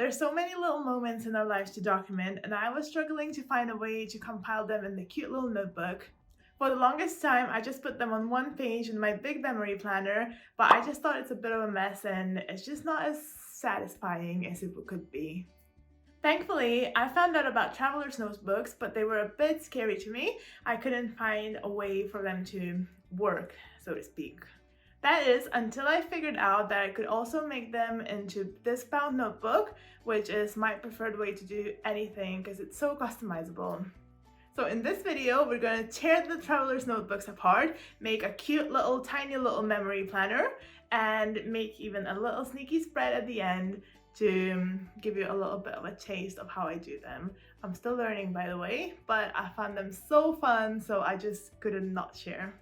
There's so many little moments in our lives to document, and I was struggling to find a way to compile them in the cute little notebook. For the longest time, I just put them on one page in my big memory planner, but I just thought it's a bit of a mess and it's just not as satisfying as it could be. Thankfully, I found out about Traveler's Notebooks, but they were a bit scary to me. I couldn't find a way for them to work, so to speak. That is, until I figured out that I could also make them into this bound notebook, which is my preferred way to do anything because it's so customizable. So in this video, we're going to tear the Traveler's Notebooks apart, make a cute little tiny little memory planner, and make even a little sneaky spread at the end to give you a little bit of a taste of how I do them. I'm still learning, by the way, but I found them so fun, so I just couldn't not share.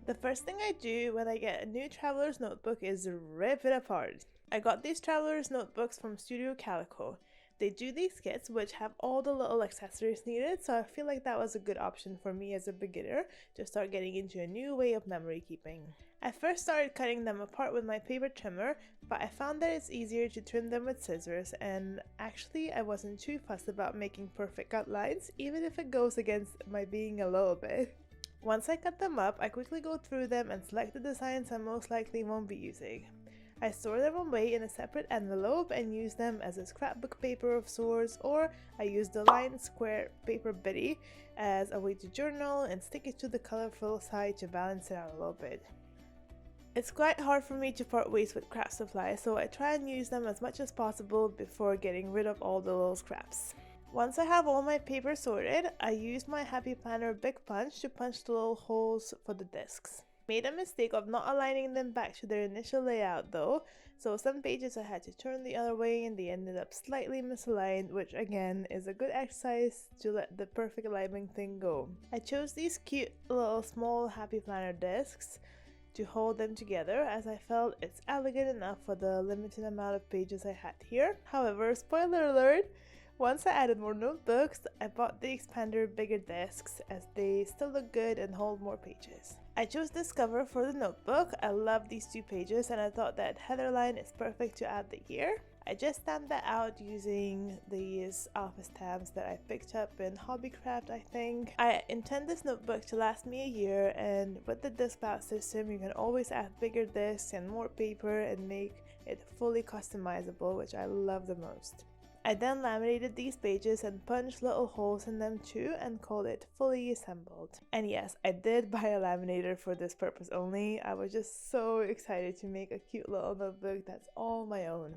The first thing I do when I get a new Traveler's Notebook is rip it apart. I got these Traveler's Notebooks from Studio Calico. They do these kits which have all the little accessories needed, so I feel like that was a good option for me as a beginner to start getting into a new way of memory keeping. I first started cutting them apart with my paper trimmer, but I found that it's easier to trim them with scissors, and actually I wasn't too fussed about making perfect cut lines, even if it goes against my being a little bit. Once I cut them up, I quickly go through them and select the designs I most likely won't be using. I store them away in a separate envelope and use them as a scrapbook paper of sorts, or I use the lined square paper bitty as a way to journal and stick it to the colorful side to balance it out a little bit. It's quite hard for me to part ways with craft supplies, so I try and use them as much as possible before getting rid of all the little scraps. Once I have all my paper sorted, I use my Happy Planner Big Punch to punch the little holes for the discs. Made a mistake of not aligning them back to their initial layout though, so some pages I had to turn the other way and they ended up slightly misaligned, which again is a good exercise to let the perfect alignment thing go. I chose these cute little small Happy Planner discs to hold them together, as I felt it's elegant enough for the limited amount of pages I had here. However, spoiler alert, once I added more notebooks, I bought the expander bigger discs as they still look good and hold more pages. I chose this cover for the notebook. I love these two pages and I thought that heatherline is perfect to add the year. I just stamped that out using these office stamps that I picked up in Hobbycraft, I think. I intend this notebook to last me a year, and with the disc bound system you can always add bigger discs and more paper and make it fully customizable, which I love the most. I then laminated these pages and punched little holes in them too and called it fully assembled. And yes, I did buy a laminator for this purpose only. I was just so excited to make a cute little notebook that's all my own.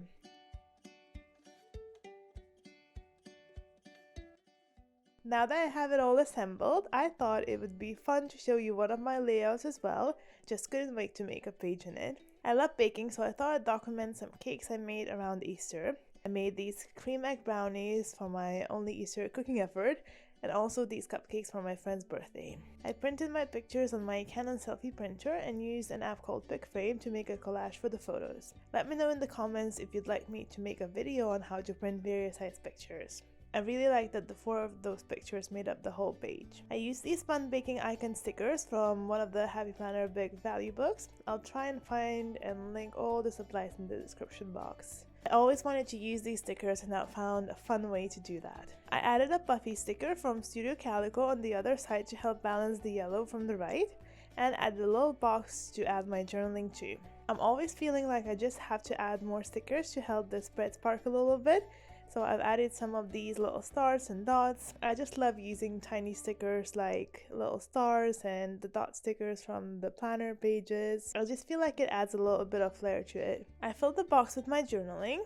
Now that I have it all assembled, I thought it would be fun to show you one of my layouts as well. Just couldn't wait to make a page in it. I love baking, so I thought I'd document some cakes I made around Easter. I made these cream egg brownies for my only Easter cooking effort, and also these cupcakes for my friend's birthday. I printed my pictures on my Canon selfie printer and used an app called PicFrame to make a collage for the photos. Let me know in the comments if you'd like me to make a video on how to print various size pictures. I really like that the 4 of those pictures made up the whole page. I used these fun baking icon stickers from one of the Happy Planner Big Value books. I'll try and find and link all the supplies in the description box. I always wanted to use these stickers and I found a fun way to do that. I added a Buffy sticker from Studio Calico on the other side to help balance the yellow from the right, and added a little box to add my journaling to. I'm always feeling like I just have to add more stickers to help the spread sparkle a little bit, so I've added some of these little stars and dots. I just love using tiny stickers like little stars and the dot stickers from the planner pages. I just feel like it adds a little bit of flair to it. I filled the box with my journaling.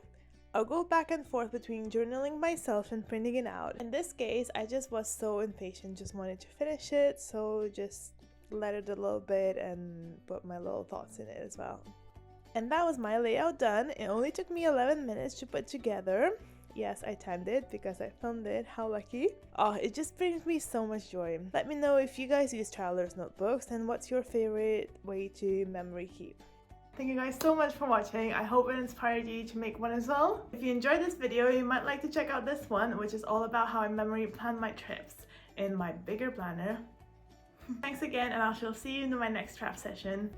I'll go back and forth between journaling myself and printing it out. In this case, I just was so impatient, just wanted to finish it, so just let it a little bit and put my little thoughts in it as well. And that was my layout done. It only took me 11 minutes to put together. Yes, I timed it because I filmed it. How lucky. Oh, it just brings me so much joy. Let me know if you guys use Traveler's Notebooks and what's your favorite way to memory keep. Thank you guys so much for watching. I hope it inspired you to make one as well. If you enjoyed this video, you might like to check out this one, which is all about how I memory plan my trips in my bigger planner. Thanks again, and I shall see you in my next craft session.